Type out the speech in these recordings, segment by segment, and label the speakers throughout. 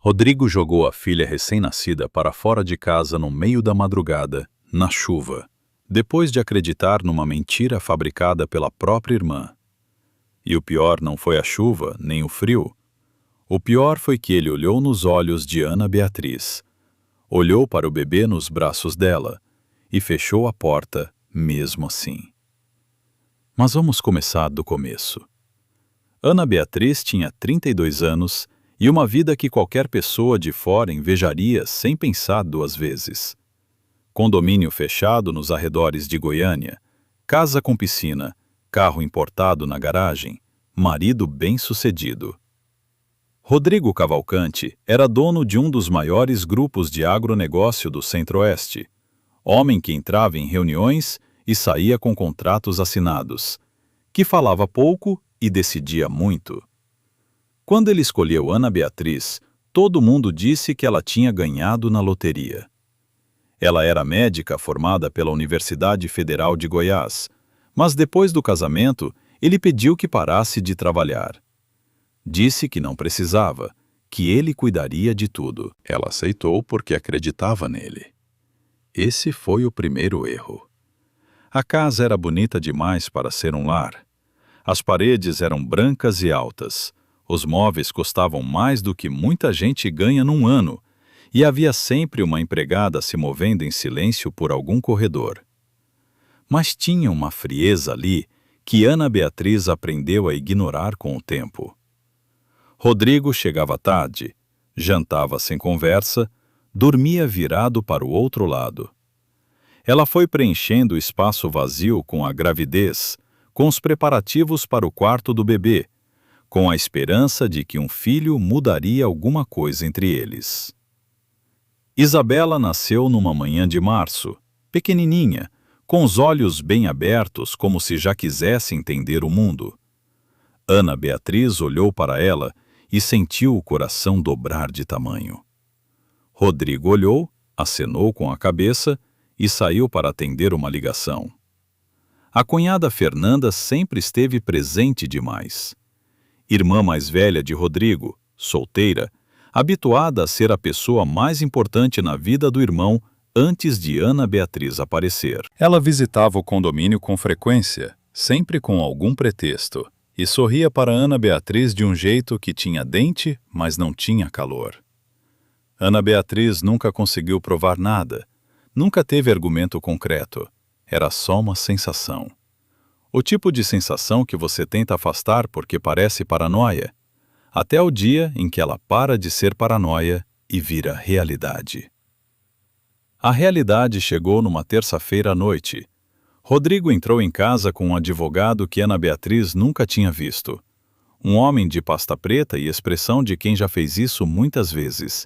Speaker 1: Rodrigo jogou a filha recém-nascida para fora de casa no meio da madrugada, na chuva, depois de acreditar numa mentira fabricada pela própria irmã. E o pior não foi a chuva, nem o frio. O pior foi que ele olhou nos olhos de Ana Beatriz, olhou para o bebê nos braços dela e fechou a porta mesmo assim. Mas vamos começar do começo. Ana Beatriz tinha 32 anos e uma vida que qualquer pessoa de fora invejaria sem pensar duas vezes. Condomínio fechado nos arredores de Goiânia, casa com piscina, carro importado na garagem, marido bem-sucedido. Rodrigo Cavalcante era dono de um dos maiores grupos de agronegócio do Centro-Oeste, homem que entrava em reuniões e saía com contratos assinados, que falava pouco e decidia muito. Quando ele escolheu Ana Beatriz, todo mundo disse que ela tinha ganhado na loteria. Ela era médica formada pela Universidade Federal de Goiás, mas depois do casamento, ele pediu que parasse de trabalhar. Disse que não precisava, que ele cuidaria de tudo. Ela aceitou porque acreditava nele. Esse foi o primeiro erro. A casa era bonita demais para ser um lar. As paredes eram brancas e altas. Os móveis custavam mais do que muita gente ganha num ano, e havia sempre uma empregada se movendo em silêncio por algum corredor. Mas tinha uma frieza ali que Ana Beatriz aprendeu a ignorar com o tempo. Rodrigo chegava tarde, jantava sem conversa, dormia virado para o outro lado. Ela foi preenchendo o espaço vazio com a gravidez, com os preparativos para o quarto do bebê, com a esperança de que um filho mudaria alguma coisa entre eles. Isabela nasceu numa manhã de março, pequenininha, com os olhos bem abertos como se já quisesse entender o mundo. Ana Beatriz olhou para ela e sentiu o coração dobrar de tamanho. Rodrigo olhou, acenou com a cabeça e saiu para atender uma ligação. A cunhada Fernanda sempre esteve presente demais. Irmã mais velha de Rodrigo, solteira, habituada a ser a pessoa mais importante na vida do irmão antes de Ana Beatriz aparecer. Ela visitava o condomínio com frequência, sempre com algum pretexto, e sorria para Ana Beatriz de um jeito que tinha dente, mas não tinha calor. Ana Beatriz nunca conseguiu provar nada, nunca teve argumento concreto, era só uma sensação. O tipo de sensação que você tenta afastar porque parece paranoia, até o dia em que ela para de ser paranoia e vira realidade. A realidade chegou numa terça-feira à noite. Rodrigo entrou em casa com um advogado que Ana Beatriz nunca tinha visto. Um homem de pasta preta e expressão de quem já fez isso muitas vezes.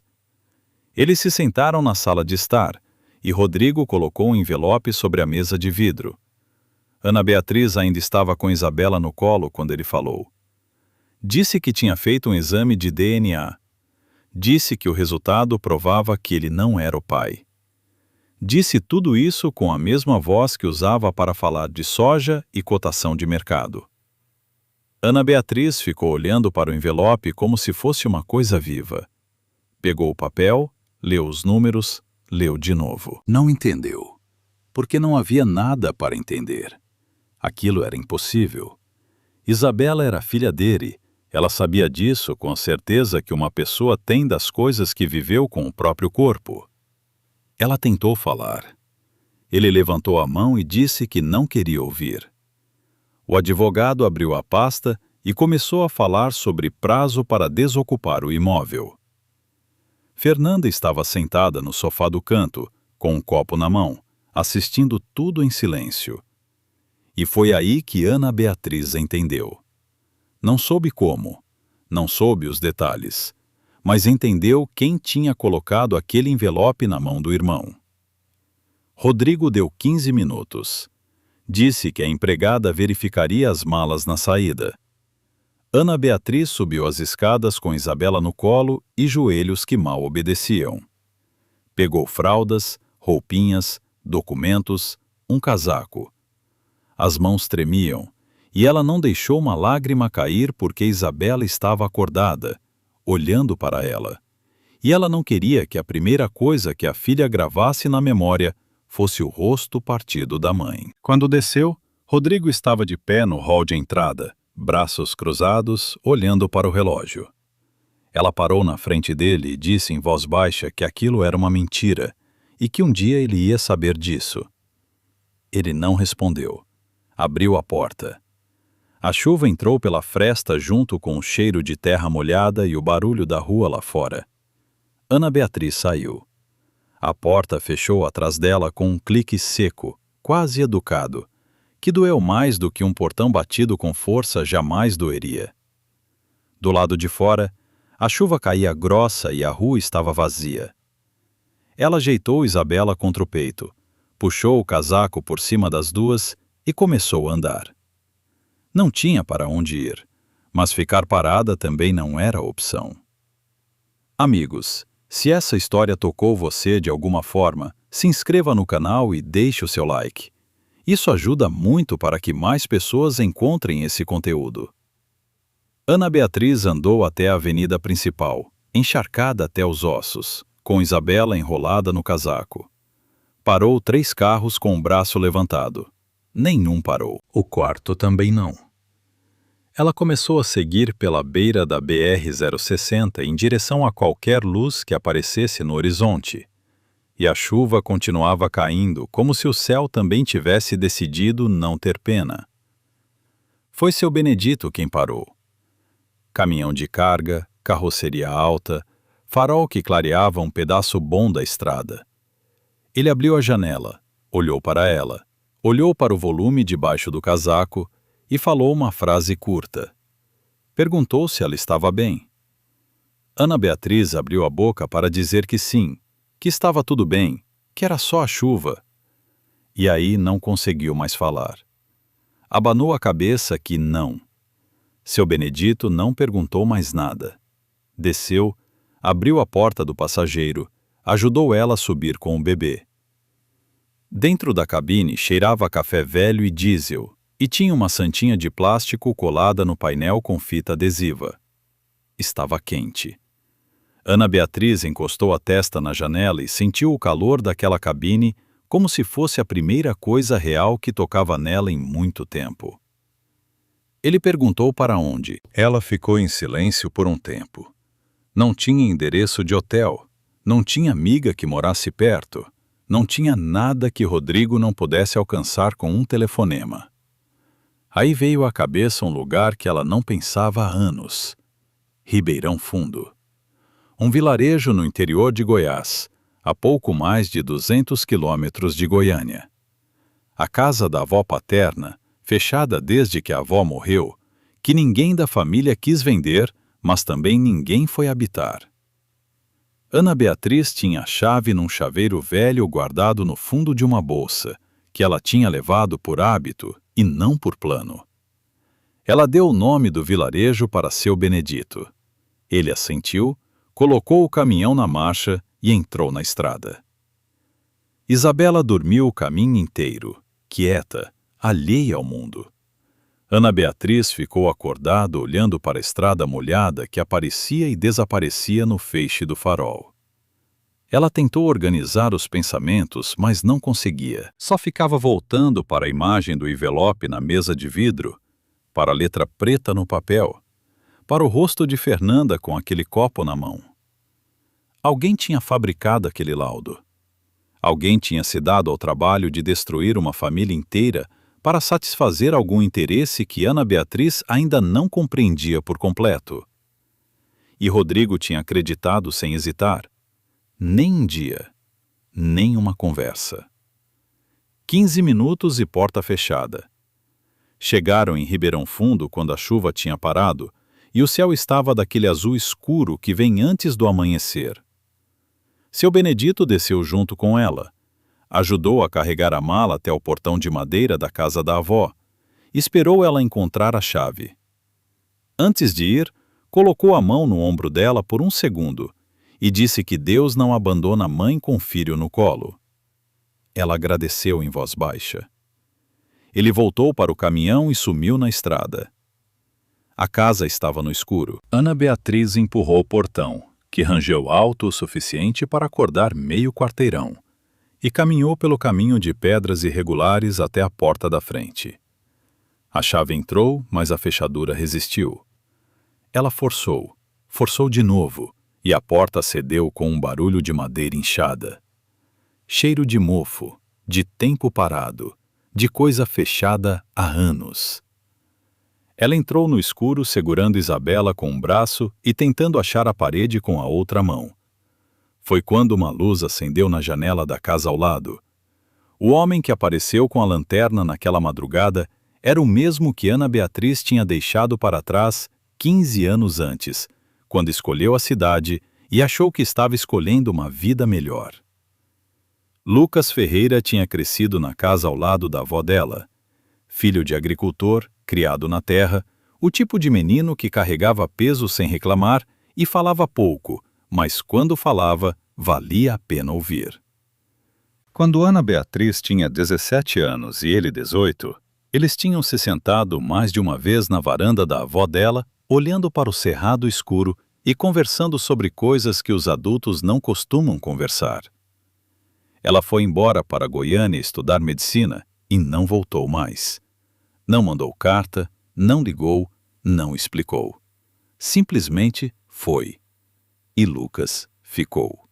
Speaker 1: Eles se sentaram na sala de estar, e Rodrigo colocou um envelope sobre a mesa de vidro. Ana Beatriz ainda estava com Isabela no colo quando ele falou. Disse que tinha feito um exame de DNA. Disse que o resultado provava que ele não era o pai. Disse tudo isso com a mesma voz que usava para falar de soja e cotação de mercado. Ana Beatriz ficou olhando para o envelope como se fosse uma coisa viva. Pegou o papel, leu os números, leu de novo. Não entendeu, porque não havia nada para entender. Aquilo era impossível. Isabela era filha dele. Ela sabia disso com a certeza que uma pessoa tem das coisas que viveu com o próprio corpo. Ela tentou falar. Ele levantou a mão e disse que não queria ouvir. O advogado abriu a pasta e começou a falar sobre prazo para desocupar o imóvel. Fernanda estava sentada no sofá do canto, com um copo na mão, assistindo tudo em silêncio. E foi aí que Ana Beatriz entendeu. Não soube como, não soube os detalhes, mas entendeu quem tinha colocado aquele envelope na mão do irmão. Rodrigo deu 15 minutos. Disse que a empregada verificaria as malas na saída. Ana Beatriz subiu as escadas com Isabela no colo e joelhos que mal obedeciam. Pegou fraldas, roupinhas, documentos, um casaco. As mãos tremiam, e ela não deixou uma lágrima cair porque Isabela estava acordada, olhando para ela, e ela não queria que a primeira coisa que a filha gravasse na memória fosse o rosto partido da mãe. Quando desceu, Rodrigo estava de pé no hall de entrada, braços cruzados, olhando para o relógio. Ela parou na frente dele e disse em voz baixa que aquilo era uma mentira e que um dia ele ia saber disso. Ele não respondeu. Abriu a porta. A chuva entrou pela fresta junto com o cheiro de terra molhada e o barulho da rua lá fora. Ana Beatriz saiu. A porta fechou atrás dela com um clique seco, quase educado, que doeu mais do que um portão batido com força jamais doeria. Do lado de fora, a chuva caía grossa e a rua estava vazia. Ela ajeitou Isabela contra o peito, puxou o casaco por cima das duas e começou a andar. Não tinha para onde ir, mas ficar parada também não era opção. Amigos, se essa história tocou você de alguma forma, se inscreva no canal e deixe o seu like. Isso ajuda muito para que mais pessoas encontrem esse conteúdo. Ana Beatriz andou até a avenida principal, encharcada até os ossos, com Isabela enrolada no casaco. Parou 3 carros com o braço levantado. Nenhum parou. O quarto também não. Ela começou a seguir pela beira da BR-060 em direção a qualquer luz que aparecesse no horizonte. E a chuva continuava caindo, como se o céu também tivesse decidido não ter pena. Foi seu Benedito quem parou. Caminhão de carga, carroceria alta, farol que clareava um pedaço bom da estrada. Ele abriu a janela, olhou para ela, olhou para o volume debaixo do casaco e falou uma frase curta. Perguntou se ela estava bem. Ana Beatriz abriu a boca para dizer que sim, que estava tudo bem, que era só a chuva. E aí não conseguiu mais falar. Abanou a cabeça que não. Seu Benedito não perguntou mais nada. Desceu, abriu a porta do passageiro, ajudou ela a subir com o bebê. Dentro da cabine cheirava a café velho e diesel, e tinha uma santinha de plástico colada no painel com fita adesiva. Estava quente. Ana Beatriz encostou a testa na janela e sentiu o calor daquela cabine como se fosse a primeira coisa real que tocava nela em muito tempo. Ele perguntou para onde. Ela ficou em silêncio por um tempo. Não tinha endereço de hotel, não tinha amiga que morasse perto, não tinha nada que Rodrigo não pudesse alcançar com um telefonema. Aí veio à cabeça um lugar que ela não pensava há anos. Ribeirão Fundo. Um vilarejo no interior de Goiás, a pouco mais de 200 quilômetros de Goiânia. A casa da avó paterna, fechada desde que a avó morreu, que ninguém da família quis vender, mas também ninguém foi habitar. Ana Beatriz tinha a chave num chaveiro velho guardado no fundo de uma bolsa, que ela tinha levado por hábito e não por plano. Ela deu o nome do vilarejo para seu Benedito. Ele assentiu, colocou o caminhão na marcha e entrou na estrada. Isabela dormiu o caminho inteiro, quieta, alheia ao mundo. Ana Beatriz ficou acordada olhando para a estrada molhada que aparecia e desaparecia no feixe do farol. Ela tentou organizar os pensamentos, mas não conseguia. Só ficava voltando para a imagem do envelope na mesa de vidro, para a letra preta no papel, para o rosto de Fernanda com aquele copo na mão. Alguém tinha fabricado aquele laudo. Alguém tinha se dado ao trabalho de destruir uma família inteira para satisfazer algum interesse que Ana Beatriz ainda não compreendia por completo. E Rodrigo tinha acreditado sem hesitar. Nem um dia, nem uma conversa. 15 minutos e porta fechada. Chegaram em Ribeirão Fundo quando a chuva tinha parado e o céu estava daquele azul escuro que vem antes do amanhecer. Seu Benedito desceu junto com ela. Ajudou a carregar a mala até o portão de madeira da casa da avó. Esperou ela encontrar a chave. Antes de ir, colocou a mão no ombro dela por um segundo e disse que Deus não abandona a mãe com filho no colo. Ela agradeceu em voz baixa. Ele voltou para o caminhão e sumiu na estrada. A casa estava no escuro. Ana Beatriz empurrou o portão. que rangeu alto o suficiente para acordar meio quarteirão, e caminhou pelo caminho de pedras irregulares até a porta da frente. A chave entrou, mas a fechadura resistiu. Ela forçou de novo, e a porta cedeu com um barulho de madeira inchada. Cheiro de mofo, de tempo parado, de coisa fechada há anos. Ela entrou no escuro segurando Isabela com um braço e tentando achar a parede com a outra mão. Foi quando uma luz acendeu na janela da casa ao lado. O homem que apareceu com a lanterna naquela madrugada era o mesmo que Ana Beatriz tinha deixado para trás 15 anos antes, quando escolheu a cidade e achou que estava escolhendo uma vida melhor. Lucas Ferreira tinha crescido na casa ao lado da avó dela. Filho de agricultor, criado na terra, o tipo de menino que carregava peso sem reclamar e falava pouco, mas quando falava, valia a pena ouvir. Quando Ana Beatriz tinha 17 anos e ele 18, eles tinham se sentado mais de uma vez na varanda da avó dela, olhando para o cerrado escuro e conversando sobre coisas que os adultos não costumam conversar. Ela foi embora para Goiânia estudar medicina e não voltou mais. Não mandou carta, não ligou, não explicou. Simplesmente foi. E Lucas ficou.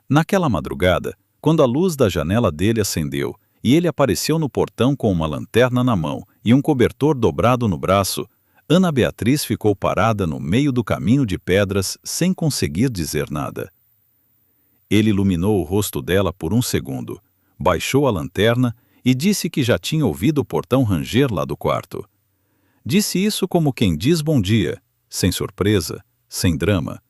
Speaker 1: Naquela madrugada, quando a luz da janela dele acendeu e ele apareceu no portão com uma lanterna na mão e um cobertor dobrado no braço, Ana Beatriz ficou parada no meio do caminho de pedras sem conseguir dizer nada. Ele iluminou o rosto dela por um segundo, baixou a lanterna e disse que já tinha ouvido o portão ranger lá do quarto. Disse isso como quem diz bom dia, sem surpresa, sem drama.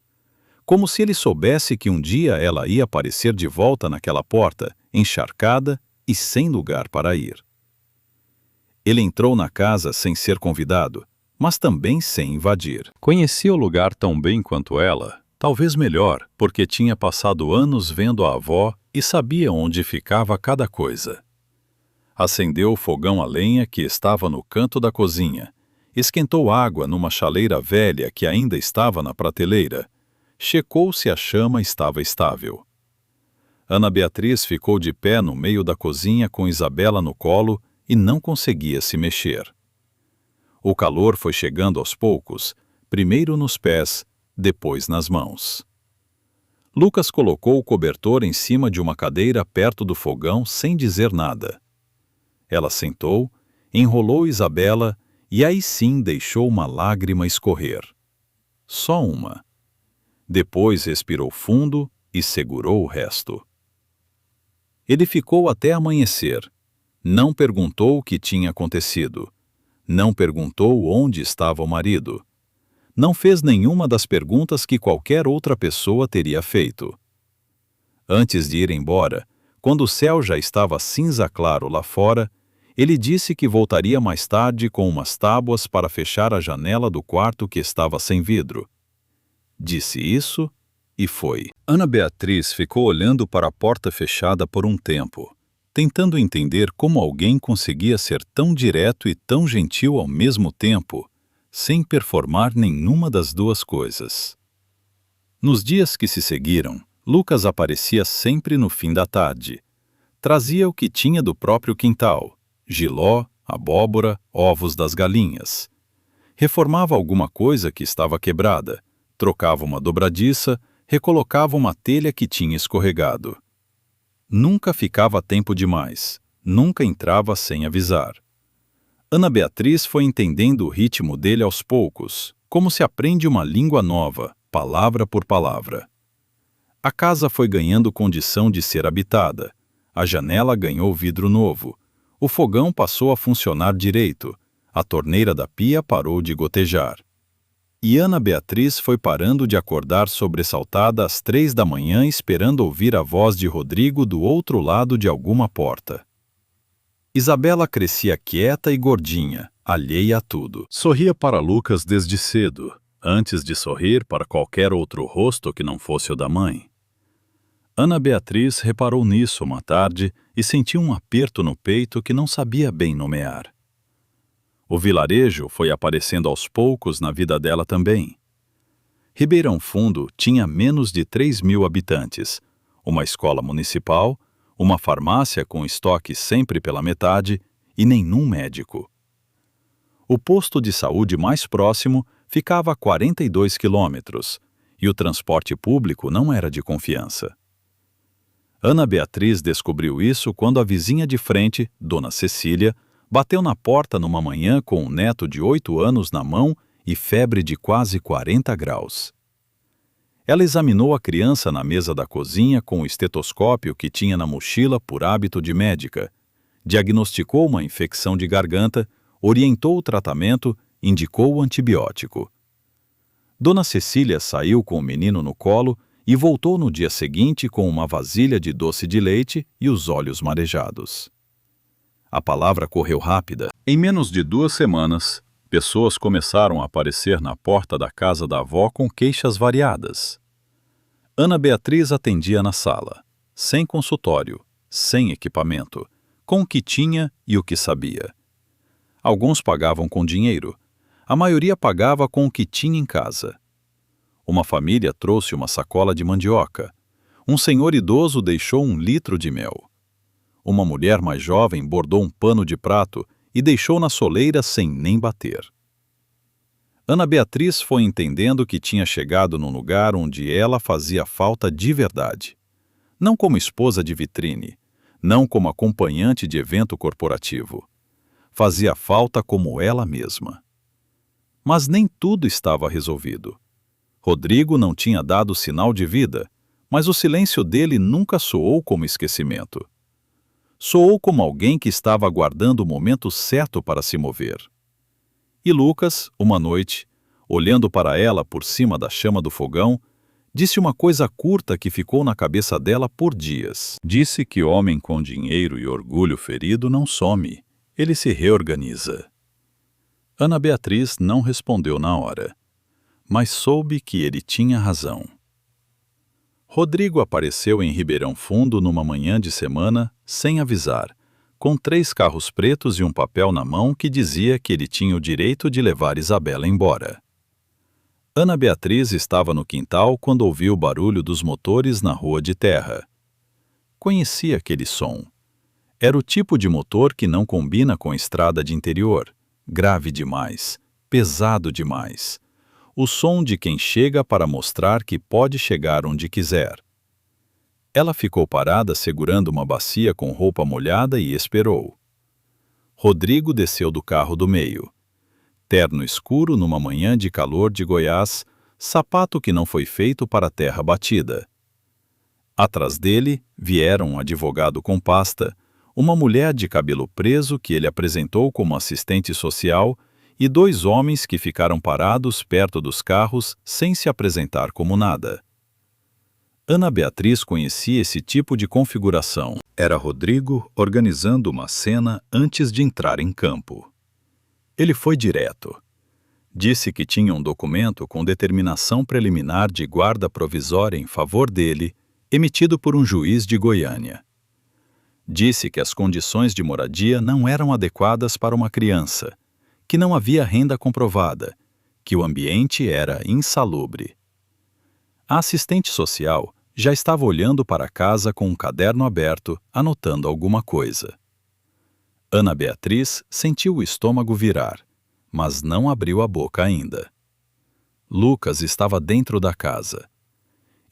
Speaker 1: Como se ele soubesse que um dia ela ia aparecer de volta naquela porta, encharcada e sem lugar para ir. Ele entrou na casa sem ser convidado, mas também sem invadir. Conhecia o lugar tão bem quanto ela, talvez melhor, porque tinha passado anos vendo a avó e sabia onde ficava cada coisa. Acendeu o fogão a lenha que estava no canto da cozinha, esquentou água numa chaleira velha que ainda estava na prateleira, checou se a chama estava estável. Ana Beatriz ficou de pé no meio da cozinha com Isabela no colo e não conseguia se mexer. O calor foi chegando aos poucos, primeiro nos pés, depois nas mãos. Lucas colocou o cobertor em cima de uma cadeira perto do fogão sem dizer nada. Ela sentou, enrolou Isabela e aí sim deixou uma lágrima escorrer. Só uma. Depois respirou fundo e segurou o resto. Ele ficou até amanhecer. Não perguntou o que tinha acontecido. Não perguntou onde estava o marido. Não fez nenhuma das perguntas que qualquer outra pessoa teria feito. Antes de ir embora, quando o céu já estava cinza claro lá fora, ele disse que voltaria mais tarde com umas tábuas para fechar a janela do quarto que estava sem vidro. Disse isso e foi. Ana Beatriz ficou olhando para a porta fechada por um tempo, tentando entender como alguém conseguia ser tão direto e tão gentil ao mesmo tempo, sem performar nenhuma das duas coisas. Nos dias que se seguiram, Lucas aparecia sempre no fim da tarde. Trazia o que tinha do próprio quintal: jiló, abóbora, ovos das galinhas. Reformava alguma coisa que estava quebrada, trocava uma dobradiça, recolocava uma telha que tinha escorregado. Nunca ficava tempo demais, nunca entrava sem avisar. Ana Beatriz foi entendendo o ritmo dele aos poucos, como se aprende uma língua nova, palavra por palavra. A casa foi ganhando condição de ser habitada, a janela ganhou vidro novo, o fogão passou a funcionar direito, a torneira da pia parou de gotejar. E Ana Beatriz foi parando de acordar sobressaltada às 3 da manhã esperando ouvir a voz de Rodrigo do outro lado de alguma porta. Isabela crescia quieta e gordinha, alheia a tudo. Sorria para Lucas desde cedo, antes de sorrir para qualquer outro rosto que não fosse o da mãe. Ana Beatriz reparou nisso uma tarde e sentiu um aperto no peito que não sabia bem nomear. O vilarejo foi aparecendo aos poucos na vida dela também. Ribeirão Fundo tinha menos de 3.000 habitantes, uma escola municipal, uma farmácia com estoque sempre pela metade e nenhum médico. O posto de saúde mais próximo ficava a 42 quilômetros e o transporte público não era de confiança. Ana Beatriz descobriu isso quando a vizinha de frente, Dona Cecília, bateu na porta numa manhã com um neto de 8 anos na mão e febre de quase 40 graus. Ela examinou a criança na mesa da cozinha com o estetoscópio que tinha na mochila por hábito de médica, diagnosticou uma infecção de garganta, orientou o tratamento, indicou o antibiótico. Dona Cecília saiu com o menino no colo e voltou no dia seguinte com uma vasilha de doce de leite e os olhos marejados. A palavra correu rápida. Em menos de 2 semanas, pessoas começaram a aparecer na porta da casa da avó com queixas variadas. Ana Beatriz atendia na sala, sem consultório, sem equipamento, com o que tinha e o que sabia. Alguns pagavam com dinheiro, a maioria pagava com o que tinha em casa. Uma família trouxe uma sacola de mandioca. Um senhor idoso deixou 1 litro de mel. Uma mulher mais jovem bordou um pano de prato e deixou na soleira sem nem bater. Ana Beatriz foi entendendo que tinha chegado num lugar onde ela fazia falta de verdade. Não como esposa de vitrine, não como acompanhante de evento corporativo. Fazia falta como ela mesma. Mas nem tudo estava resolvido. Rodrigo não tinha dado sinal de vida, mas o silêncio dele nunca soou como esquecimento. Soou como alguém que estava aguardando o momento certo para se mover. E Lucas, uma noite, olhando para ela por cima da chama do fogão, disse uma coisa curta que ficou na cabeça dela por dias. Disse que homem com dinheiro e orgulho ferido não some, ele se reorganiza. Ana Beatriz não respondeu na hora, mas soube que ele tinha razão. Rodrigo apareceu em Ribeirão Fundo numa manhã de semana, sem avisar, com 3 carros pretos e um papel na mão que dizia que ele tinha o direito de levar Isabela embora. Ana Beatriz estava no quintal quando ouviu o barulho dos motores na rua de terra. Conhecia aquele som. Era o tipo de motor que não combina com a estrada de interior, grave demais, pesado demais. O som de quem chega para mostrar que pode chegar onde quiser. Ela ficou parada segurando uma bacia com roupa molhada e esperou. Rodrigo desceu do carro do meio. Terno escuro numa manhã de calor de Goiás, sapato que não foi feito para terra batida. Atrás dele vieram um advogado com pasta, uma mulher de cabelo preso que ele apresentou como assistente social e 2 homens que ficaram parados perto dos carros sem se apresentar como nada. Ana Beatriz conhecia esse tipo de configuração. Era Rodrigo organizando uma cena antes de entrar em campo. Ele foi direto. Disse que tinha um documento com determinação preliminar de guarda provisória em favor dele, emitido por um juiz de Goiânia. Disse que as condições de moradia não eram adequadas para uma criança, que não havia renda comprovada, que o ambiente era insalubre. A assistente social já estava olhando para a casa com um caderno aberto, anotando alguma coisa. Ana Beatriz sentiu o estômago virar, mas não abriu a boca ainda. Lucas estava dentro da casa.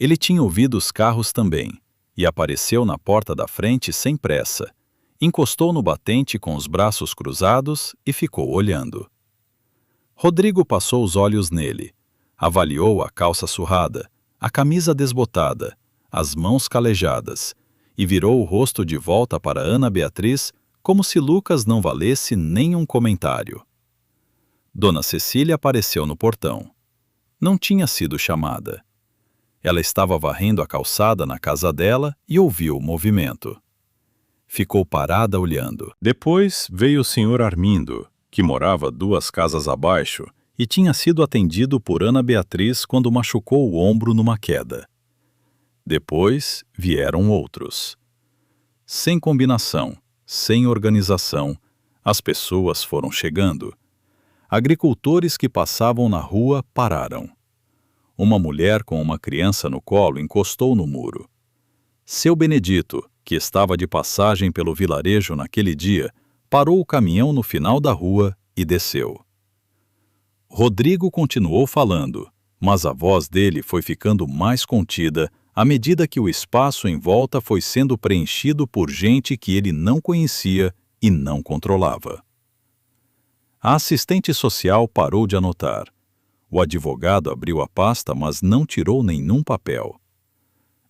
Speaker 1: Ele tinha ouvido os carros também, e apareceu na porta da frente sem pressa, encostou no batente com os braços cruzados e ficou olhando. Rodrigo passou os olhos nele, avaliou a calça surrada, a camisa desbotada, as mãos calejadas, e virou o rosto de volta para Ana Beatriz como se Lucas não valesse nenhum comentário. Dona Cecília apareceu no portão. Não tinha sido chamada. Ela estava varrendo a calçada na casa dela e ouviu o movimento. Ficou parada olhando. Depois veio o senhor Armindo, que morava 2 casas abaixo e tinha sido atendido por Ana Beatriz quando machucou o ombro numa queda. Depois vieram outros. Sem combinação, sem organização, as pessoas foram chegando. Agricultores que passavam na rua pararam. uma mulher com uma criança no colo encostou no muro. Seu Benedito, que estava de passagem pelo vilarejo naquele dia, parou o caminhão no final da rua e desceu. Rodrigo continuou falando, mas a voz dele foi ficando mais contida à medida que o espaço em volta foi sendo preenchido por gente que ele não conhecia e não controlava. A assistente social parou de anotar. O advogado abriu a pasta, mas não tirou nenhum papel.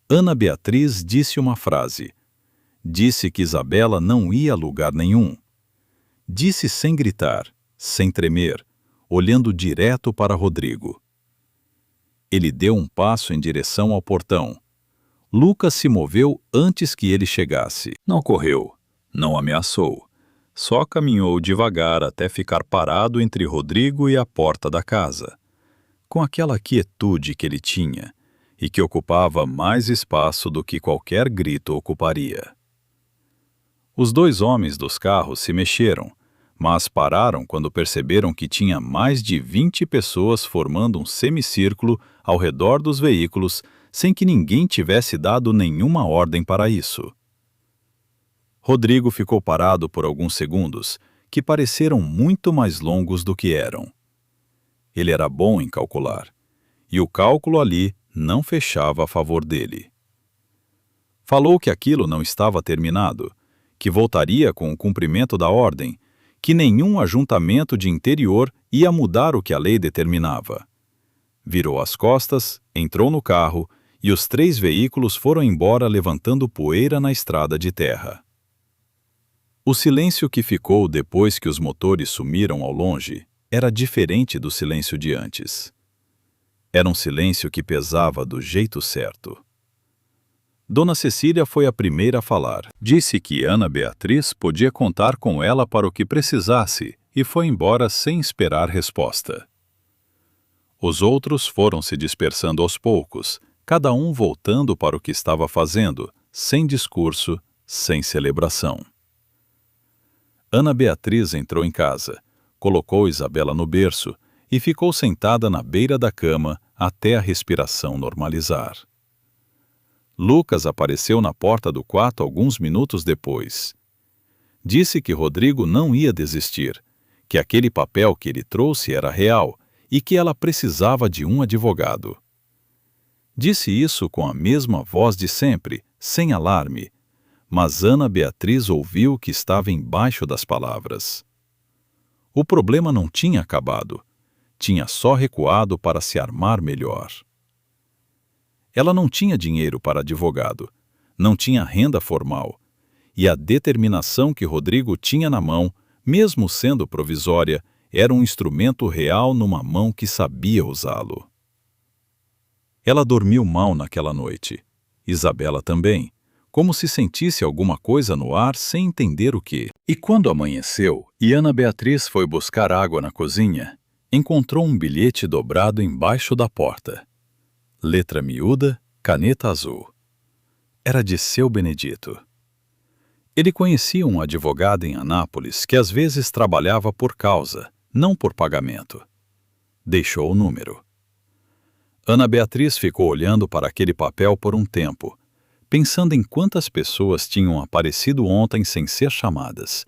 Speaker 1: Ana Beatriz disse uma frase. Disse que Isabela não ia a lugar nenhum. Disse sem gritar, sem tremer, olhando direto para Rodrigo. Ele deu um passo em direção ao portão. Lucas se moveu antes que ele chegasse. Não correu, não ameaçou. Só caminhou devagar até ficar parado entre Rodrigo e a porta da casa. Com aquela quietude que ele tinha e que ocupava mais espaço do que qualquer grito ocuparia. Os dois homens dos carros se mexeram, mas pararam quando perceberam que tinha mais de 20 pessoas formando um semicírculo ao redor dos veículos sem que ninguém tivesse dado nenhuma ordem para isso. Rodrigo ficou parado por alguns segundos, que pareceram muito mais longos do que eram. Ele era bom em calcular, e o cálculo ali não fechava a favor dele. Falou que aquilo não estava terminado, que voltaria com o cumprimento da ordem, que nenhum ajuntamento de interior ia mudar o que a lei determinava. Virou as costas, entrou no carro e os 3 veículos foram embora levantando poeira na estrada de terra. O silêncio que ficou depois que os motores sumiram ao longe era diferente do silêncio de antes. Era um silêncio que pesava do jeito certo. Dona Cecília foi a primeira a falar. Disse que Ana Beatriz podia contar com ela para o que precisasse e foi embora sem esperar resposta. Os outros foram se dispersando aos poucos, cada um voltando para o que estava fazendo, sem discurso, sem celebração. Ana Beatriz entrou em casa, colocou Isabela no berço e ficou sentada na beira da cama até a respiração normalizar. Lucas apareceu na porta do quarto alguns minutos depois. Disse que Rodrigo não ia desistir, que aquele papel que ele trouxe era real e que ela precisava de um advogado. Disse isso com a mesma voz de sempre, sem alarme, mas Ana Beatriz ouviu que estava embaixo das palavras. O problema não tinha acabado, tinha só recuado para se armar melhor. Ela não tinha dinheiro para advogado, não tinha renda formal, e a determinação que Rodrigo tinha na mão, mesmo sendo provisória, era um instrumento real numa mão que sabia usá-lo. Ela dormiu mal naquela noite. Isabela também, como se sentisse alguma coisa no ar sem entender o que. E quando amanheceu e Ana Beatriz foi buscar água na cozinha, encontrou um bilhete dobrado embaixo da porta. Letra miúda, caneta azul. Era de Seu Benedito. Ele conhecia um advogado em Anápolis que às vezes trabalhava por causa, não por pagamento. Deixou o número. Ana Beatriz ficou olhando para aquele papel por um tempo, pensando em quantas pessoas tinham aparecido ontem sem ser chamadas,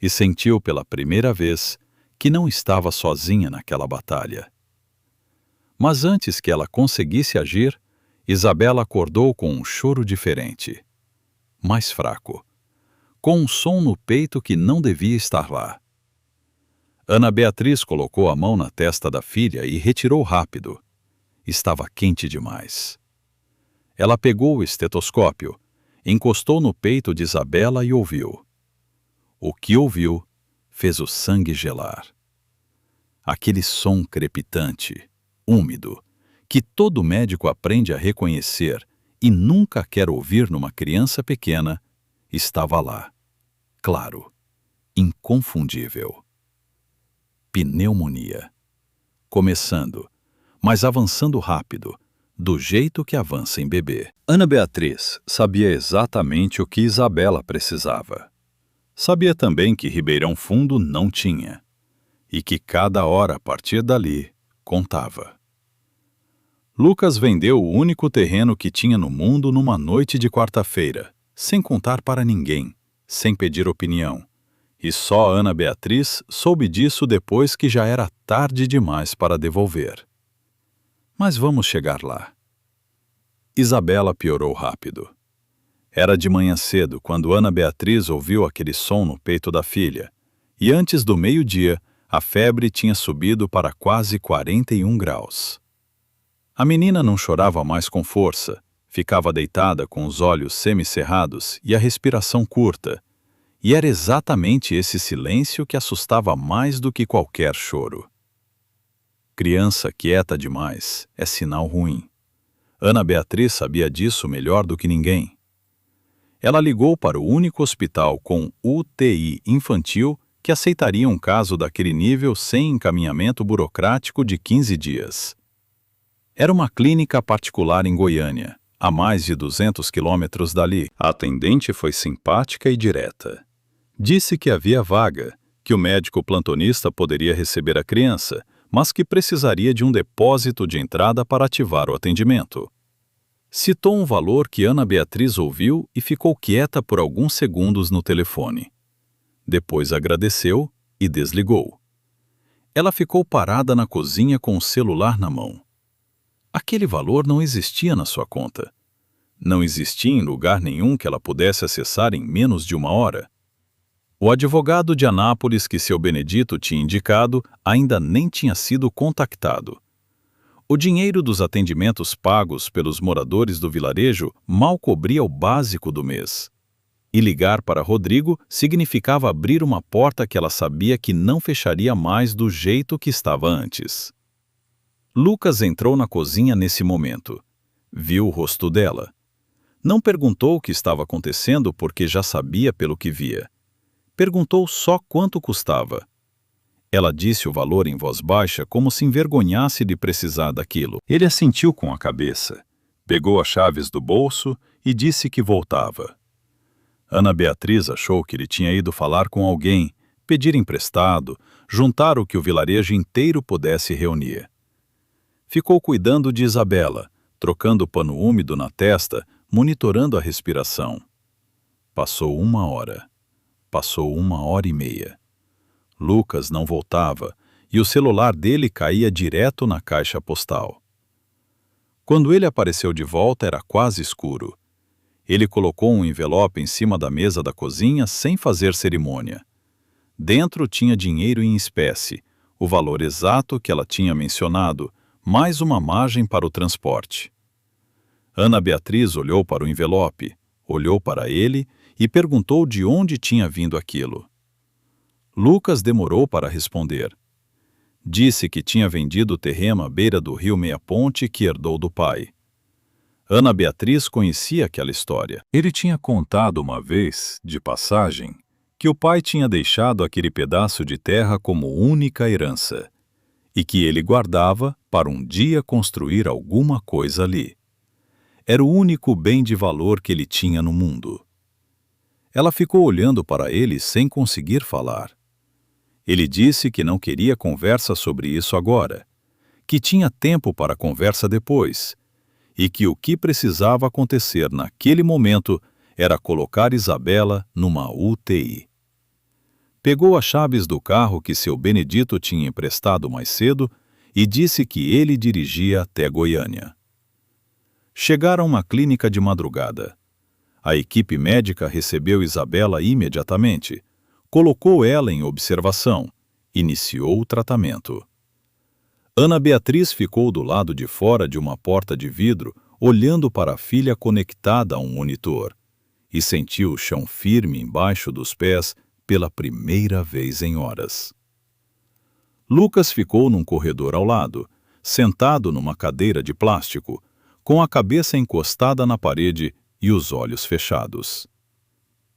Speaker 1: e sentiu pela primeira vez que não estava sozinha naquela batalha. Mas antes que ela conseguisse agir, Isabela acordou com um choro diferente, mais fraco, com um som no peito que não devia estar lá. Ana Beatriz colocou a mão na testa da filha e retirou rápido. Estava quente demais. Ela pegou o estetoscópio, encostou no peito de Isabela e ouviu. O que ouviu fez o sangue gelar. Aquele som crepitante, úmido, que todo médico aprende a reconhecer e nunca quer ouvir numa criança pequena, estava lá, claro, inconfundível. Pneumonia. Começando, mas avançando rápido, do jeito que avança em bebê. Ana Beatriz sabia exatamente o que Isabela precisava. Sabia também que Ribeirão Fundo não tinha, e que cada hora a partir dali contava. Lucas vendeu o único terreno que tinha no mundo numa noite de quarta-feira, sem contar para ninguém, sem pedir opinião. E só Ana Beatriz soube disso depois que já era tarde demais para devolver. Mas vamos chegar lá. Isabela piorou rápido. Era de manhã cedo quando Ana Beatriz ouviu aquele som no peito da filha, e antes do meio-dia, a febre tinha subido para quase 41 graus. A menina não chorava mais com força, ficava deitada com os olhos semicerrados e a respiração curta, e era exatamente esse silêncio que assustava mais do que qualquer choro. Criança quieta demais é sinal ruim. Ana Beatriz sabia disso melhor do que ninguém. Ela ligou para o único hospital com UTI infantil que aceitaria um caso daquele nível sem encaminhamento burocrático de 15 dias. Era uma clínica particular em Goiânia, a mais de 200 quilômetros dali. A atendente foi simpática e direta. Disse que havia vaga, que o médico plantonista poderia receber a criança, mas que precisaria de um depósito de entrada para ativar o atendimento. Citou um valor que Ana Beatriz ouviu e ficou quieta por alguns segundos no telefone. Depois agradeceu e desligou. Ela ficou parada na cozinha com o celular na mão. Aquele valor não existia na sua conta. Não existia em lugar nenhum que ela pudesse acessar em menos de uma hora. O advogado de Anápolis que seu Benedito tinha indicado ainda nem tinha sido contactado. O dinheiro dos atendimentos pagos pelos moradores do vilarejo mal cobria o básico do mês. E ligar para Rodrigo significava abrir uma porta que ela sabia que não fecharia mais do jeito que estava antes. Lucas entrou na cozinha nesse momento. Viu o rosto dela. Não perguntou o que estava acontecendo porque já sabia pelo que via. Perguntou só quanto custava. Ela disse o valor em voz baixa como se envergonhasse de precisar daquilo. Ele assentiu com a cabeça, pegou as chaves do bolso e disse que voltava. Ana Beatriz achou que ele tinha ido falar com alguém, pedir emprestado, juntar o que o vilarejo inteiro pudesse reunir. Ficou cuidando de Isabela, trocando pano úmido na testa, monitorando a respiração. Passou 1 hora. Passou 1 hora e meia. Lucas não voltava e o celular dele caía direto na caixa postal. Quando ele apareceu de volta era quase escuro. Ele colocou um envelope em cima da mesa da cozinha sem fazer cerimônia. Dentro tinha dinheiro em espécie, o valor exato que ela tinha mencionado, mais uma margem para o transporte. Ana Beatriz olhou para o envelope, olhou para ele e perguntou de onde tinha vindo aquilo. Lucas demorou para responder. Disse que tinha vendido o terreno à beira do rio Meia Ponte que herdou do pai. Ana Beatriz conhecia aquela história. Ele tinha contado uma vez, de passagem, que o pai tinha deixado aquele pedaço de terra como única herança e que ele guardava para um dia construir alguma coisa ali. Era o único bem de valor que ele tinha no mundo. Ela ficou olhando para ele sem conseguir falar. Ele disse que não queria conversa sobre isso agora, que tinha tempo para conversa depois, e que o que precisava acontecer naquele momento era colocar Isabela numa UTI. Pegou as chaves do carro que seu Benedito tinha emprestado mais cedo e disse que ele dirigia até Goiânia. Chegaram a uma clínica de madrugada. A equipe médica recebeu Isabela imediatamente, colocou ela em observação, iniciou o tratamento. Ana Beatriz ficou do lado de fora de uma porta de vidro, olhando para a filha conectada a um monitor, e sentiu o chão firme embaixo dos pés pela primeira vez em horas. Lucas ficou num corredor ao lado, sentado numa cadeira de plástico, com a cabeça encostada na parede e os olhos fechados.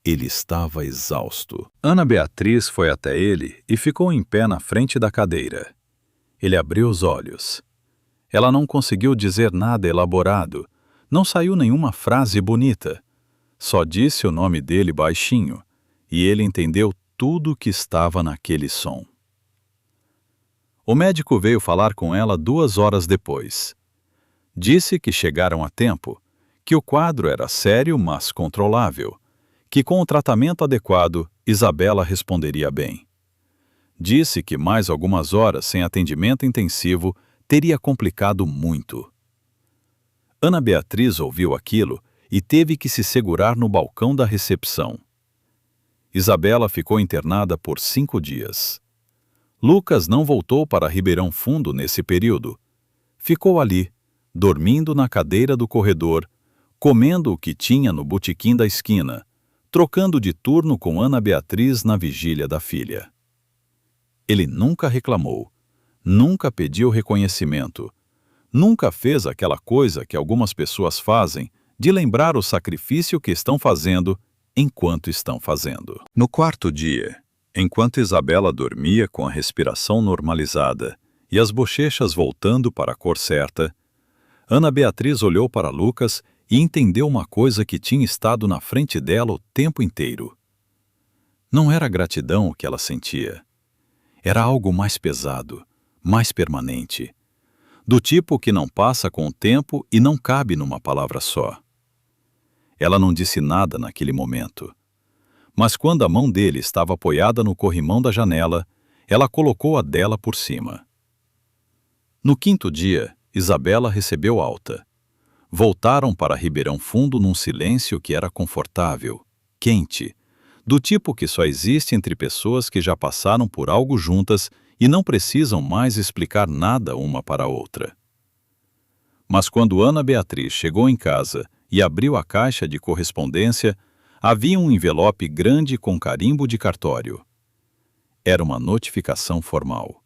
Speaker 1: Ele estava exausto. Ana Beatriz foi até ele e ficou em pé na frente da cadeira. Ele abriu os olhos. Ela não conseguiu dizer nada elaborado, não saiu nenhuma frase bonita. Só disse o nome dele baixinho, e ele entendeu tudo o que estava naquele som. O médico veio falar com ela 2 horas depois. Disse que chegaram a tempo, que o quadro era sério, mas controlável, que com o tratamento adequado, Isabela responderia bem. Disse que mais algumas horas sem atendimento intensivo teria complicado muito. Ana Beatriz ouviu aquilo e teve que se segurar no balcão da recepção. Isabela ficou internada por 5 dias. Lucas não voltou para Ribeirão Fundo nesse período. Ficou ali, dormindo na cadeira do corredor, comendo o que tinha no botequim da esquina, trocando de turno com Ana Beatriz na vigília da filha. Ele nunca reclamou, nunca pediu reconhecimento, nunca fez aquela coisa que algumas pessoas fazem de lembrar o sacrifício que estão fazendo enquanto estão fazendo. No 4º dia, enquanto Isabela dormia com a respiração normalizada e as bochechas voltando para a cor certa, Ana Beatriz olhou para Lucas e entendeu uma coisa que tinha estado na frente dela o tempo inteiro. Não era gratidão o que ela sentia. Era algo mais pesado, mais permanente, do tipo que não passa com o tempo e não cabe numa palavra só. Ela não disse nada naquele momento. Mas quando a mão dele estava apoiada no corrimão da janela, ela colocou a dela por cima. No 5º dia, Isabela recebeu alta. Voltaram para Ribeirão Fundo num silêncio que era confortável, quente, do tipo que só existe entre pessoas que já passaram por algo juntas e não precisam mais explicar nada uma para a outra. Mas quando Ana Beatriz chegou em casa e abriu a caixa de correspondência, havia um envelope grande com carimbo de cartório. Era uma notificação formal.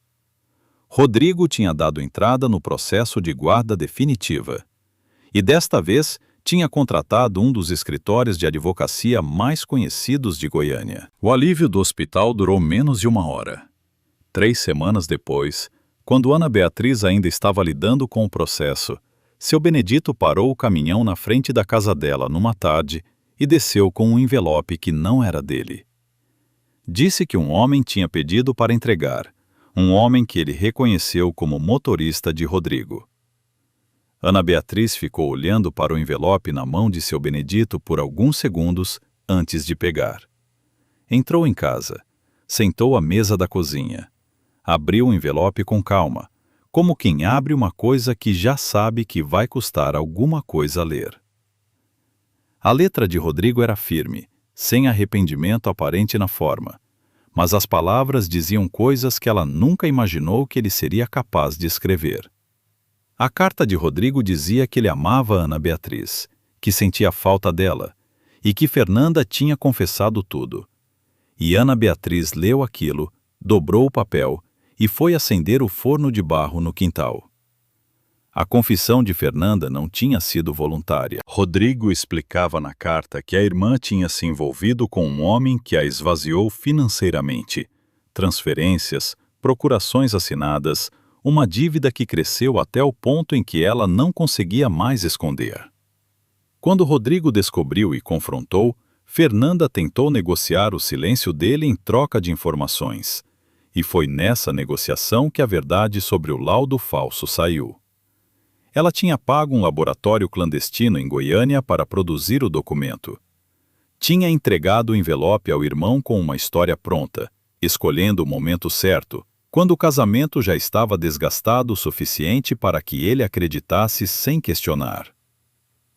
Speaker 1: Rodrigo tinha dado entrada no processo de guarda definitiva. E desta vez tinha contratado um dos escritórios de advocacia mais conhecidos de Goiânia. O alívio do hospital durou menos de 1 hora. 3 semanas depois, quando Ana Beatriz ainda estava lidando com o processo, seu Benedito parou o caminhão na frente da casa dela numa tarde e desceu com um envelope que não era dele. Disse que um homem tinha pedido para entregar, um homem que ele reconheceu como motorista de Rodrigo. Ana Beatriz ficou olhando para o envelope na mão de seu Benedito por alguns segundos antes de pegar. Entrou em casa, sentou à mesa da cozinha, abriu o envelope com calma, como quem abre uma coisa que já sabe que vai custar alguma coisa a ler. A letra de Rodrigo era firme, sem arrependimento aparente na forma, mas as palavras diziam coisas que ela nunca imaginou que ele seria capaz de escrever. A carta de Rodrigo dizia que ele amava Ana Beatriz, que sentia falta dela, e que Fernanda tinha confessado tudo. E Ana Beatriz leu aquilo, dobrou o papel e foi acender o forno de barro no quintal. A confissão de Fernanda não tinha sido voluntária. Rodrigo explicava na carta que a irmã tinha se envolvido com um homem que a esvaziou financeiramente. Transferências, procurações assinadas, uma dívida que cresceu até o ponto em que ela não conseguia mais esconder. Quando Rodrigo descobriu e confrontou, Fernanda tentou negociar o silêncio dele em troca de informações. E foi nessa negociação que a verdade sobre o laudo falso saiu. Ela tinha pago um laboratório clandestino em Goiânia para produzir o documento. Tinha entregado o envelope ao irmão com uma história pronta, escolhendo o momento certo, quando o casamento já estava desgastado o suficiente para que ele acreditasse sem questionar.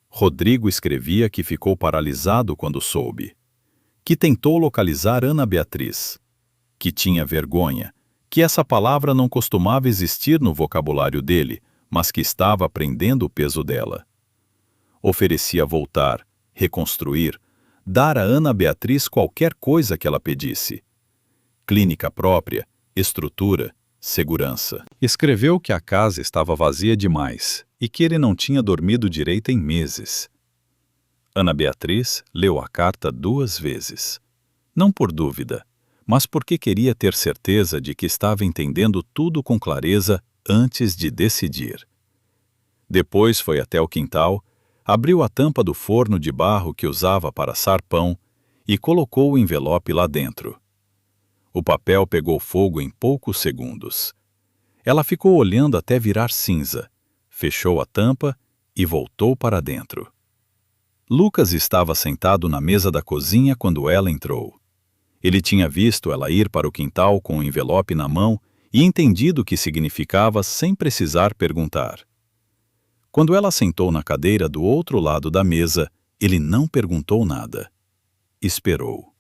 Speaker 1: Rodrigo escrevia que ficou paralisado quando soube, que tentou localizar Ana Beatriz, que tinha vergonha, que essa palavra não costumava existir no vocabulário dele, mas que estava aprendendo o peso dela. Oferecia voltar, reconstruir, dar a Ana Beatriz qualquer coisa que ela pedisse. Clínica própria, estrutura, segurança. Escreveu que a casa estava vazia demais e que ele não tinha dormido direito em meses. Ana Beatriz leu a carta 2 vezes. Não por dúvida, mas porque queria ter certeza de que estava entendendo tudo com clareza antes de decidir. Depois foi até o quintal, abriu a tampa do forno de barro que usava para assar pão e colocou o envelope lá dentro. O papel pegou fogo em poucos segundos. Ela ficou olhando até virar cinza, fechou a tampa e voltou para dentro. Lucas estava sentado na mesa da cozinha quando ela entrou. Ele tinha visto ela ir para o quintal com um envelope na mão e entendido o que significava sem precisar perguntar. Quando ela sentou na cadeira do outro lado da mesa, ele não perguntou nada. Esperou.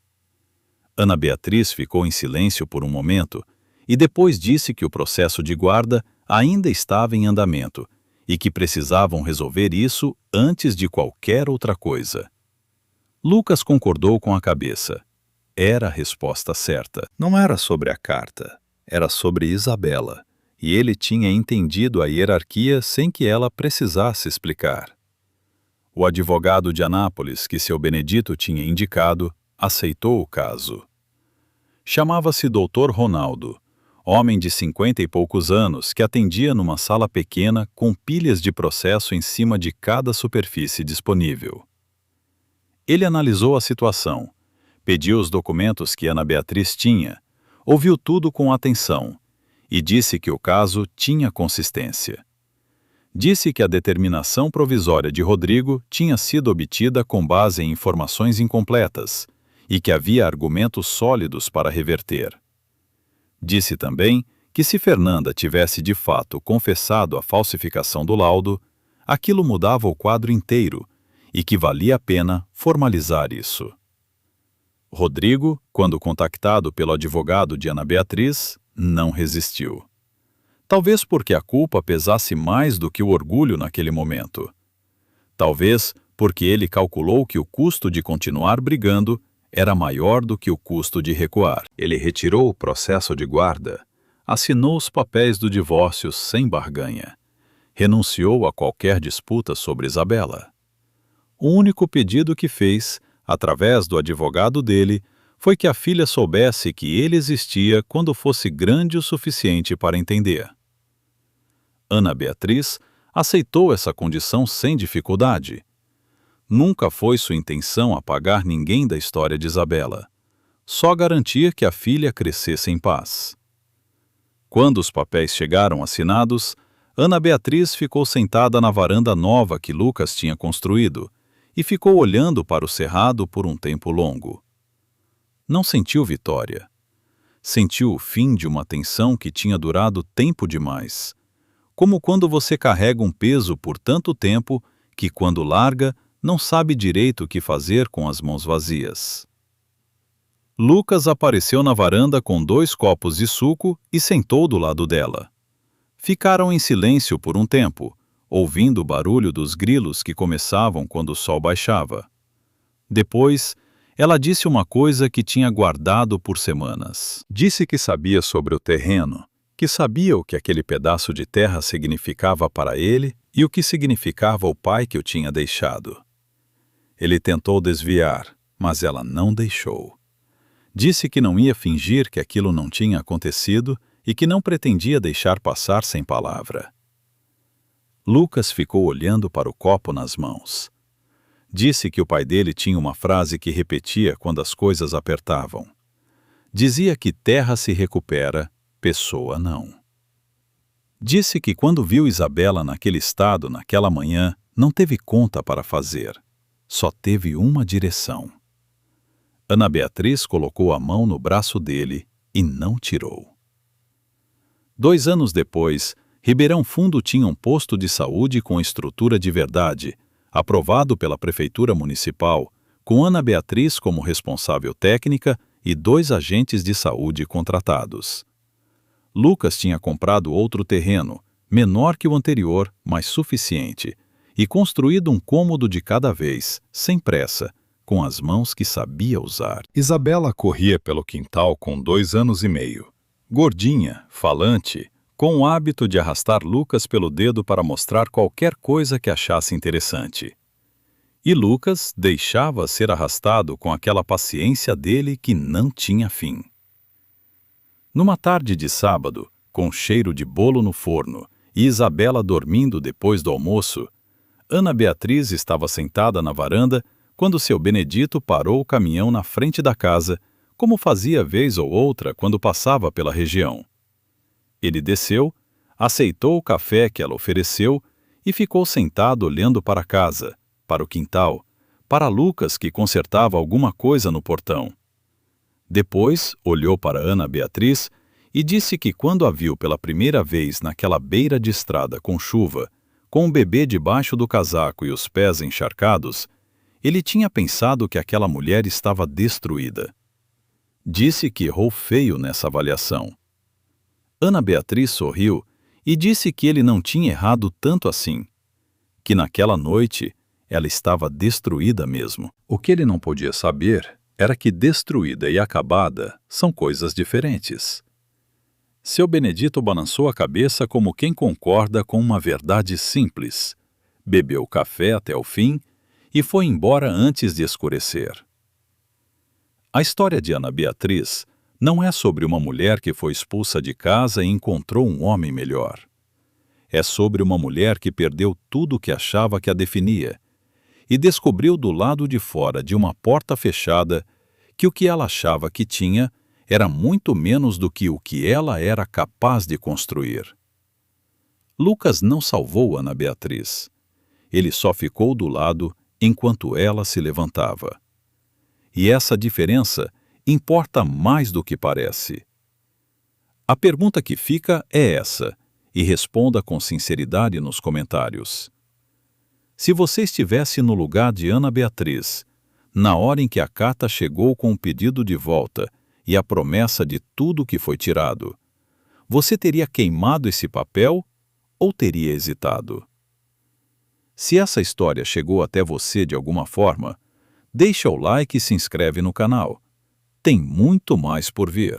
Speaker 1: Ana Beatriz ficou em silêncio por um momento e depois disse que o processo de guarda ainda estava em andamento e que precisavam resolver isso antes de qualquer outra coisa. Lucas concordou com a cabeça. Era a resposta certa. Não era sobre a carta, era sobre Isabela, e ele tinha entendido a hierarquia sem que ela precisasse explicar. O advogado de Anápolis, que seu Benedito tinha indicado, aceitou o caso. Chamava-se Dr. Ronaldo, homem de 50 e poucos anos que atendia numa sala pequena com pilhas de processo em cima de cada superfície disponível. Ele analisou a situação, pediu os documentos que Ana Beatriz tinha, ouviu tudo com atenção e disse que o caso tinha consistência. Disse que a determinação provisória de Rodrigo tinha sido obtida com base em informações incompletas e que havia argumentos sólidos para reverter. Disse também que se Fernanda tivesse de fato confessado a falsificação do laudo, aquilo mudava o quadro inteiro e que valia a pena formalizar isso. Rodrigo, quando contactado pelo advogado de Ana Beatriz, não resistiu. Talvez porque a culpa pesasse mais do que o orgulho naquele momento. Talvez porque ele calculou que o custo de continuar brigando era maior do que o custo de recuar. Ele retirou o processo de guarda, assinou os papéis do divórcio sem barganha, renunciou a qualquer disputa sobre Isabela. O único pedido que fez, através do advogado dele, foi que a filha soubesse que ele existia quando fosse grande o suficiente para entender. Ana Beatriz aceitou essa condição sem dificuldade. Nunca foi sua intenção apagar ninguém da história de Isabela, só garantir que a filha crescesse em paz. Quando os papéis chegaram assinados, Ana Beatriz ficou sentada na varanda nova que Lucas tinha construído e ficou olhando para o cerrado por um tempo longo. Não sentiu vitória. Sentiu o fim de uma tensão que tinha durado tempo demais, como quando você carrega um peso por tanto tempo que, quando larga, não sabe direito o que fazer com as mãos vazias. Lucas apareceu na varanda com 2 copos de suco e sentou do lado dela. Ficaram em silêncio por um tempo, ouvindo o barulho dos grilos que começavam quando o sol baixava. Depois, ela disse uma coisa que tinha guardado por semanas. Disse que sabia sobre o terreno, que sabia o que aquele pedaço de terra significava para ele e o que significava o pai que o tinha deixado. Ele tentou desviar, mas ela não deixou. Disse que não ia fingir que aquilo não tinha acontecido e que não pretendia deixar passar sem palavra. Lucas ficou olhando para o copo nas mãos. Disse que o pai dele tinha uma frase que repetia quando as coisas apertavam. Dizia que terra se recupera, pessoa não. Disse que quando viu Isabela naquele estado, naquela manhã, não teve conta para fazer. Só teve uma direção. Ana Beatriz colocou a mão no braço dele e não tirou. 2 anos depois, Ribeirão Fundo tinha um posto de saúde com estrutura de verdade, aprovado pela Prefeitura Municipal, com Ana Beatriz como responsável técnica e 2 agentes de saúde contratados. Lucas tinha comprado outro terreno, menor que o anterior, mas suficiente, e construído um cômodo de cada vez, sem pressa, com as mãos que sabia usar. Isabela corria pelo quintal com 2 anos e meio. Gordinha, falante, com o hábito de arrastar Lucas pelo dedo para mostrar qualquer coisa que achasse interessante. E Lucas deixava ser arrastado com aquela paciência dele que não tinha fim. Numa tarde de sábado, com cheiro de bolo no forno e Isabela dormindo depois do almoço, Ana Beatriz estava sentada na varanda quando seu Benedito parou o caminhão na frente da casa, como fazia vez ou outra quando passava pela região. Ele desceu, aceitou o café que ela ofereceu e ficou sentado olhando para a casa, para o quintal, para Lucas que consertava alguma coisa no portão. Depois olhou para Ana Beatriz e disse que quando a viu pela primeira vez naquela beira de estrada com chuva, com um bebê debaixo do casaco e os pés encharcados, ele tinha pensado que aquela mulher estava destruída. Disse que errou feio nessa avaliação. Ana Beatriz sorriu e disse que ele não tinha errado tanto assim, que naquela noite ela estava destruída mesmo. O que ele não podia saber era que destruída e acabada são coisas diferentes. Seu Benedito balançou a cabeça como quem concorda com uma verdade simples, bebeu café até o fim e foi embora antes de escurecer. A história de Ana Beatriz não é sobre uma mulher que foi expulsa de casa e encontrou um homem melhor. É sobre uma mulher que perdeu tudo o que achava que a definia e descobriu do lado de fora de uma porta fechada que o que ela achava que tinha era muito menos do que o que ela era capaz de construir. Lucas não salvou Ana Beatriz. Ele só ficou do lado enquanto ela se levantava. E essa diferença importa mais do que parece. A pergunta que fica é essa, e responda com sinceridade nos comentários. Se você estivesse no lugar de Ana Beatriz, na hora em que a carta chegou com o pedido de volta e a promessa de tudo que foi tirado, você teria queimado esse papel ou teria hesitado? Se essa história chegou até você de alguma forma, deixa o like e se inscreve no canal. Tem muito mais por vir.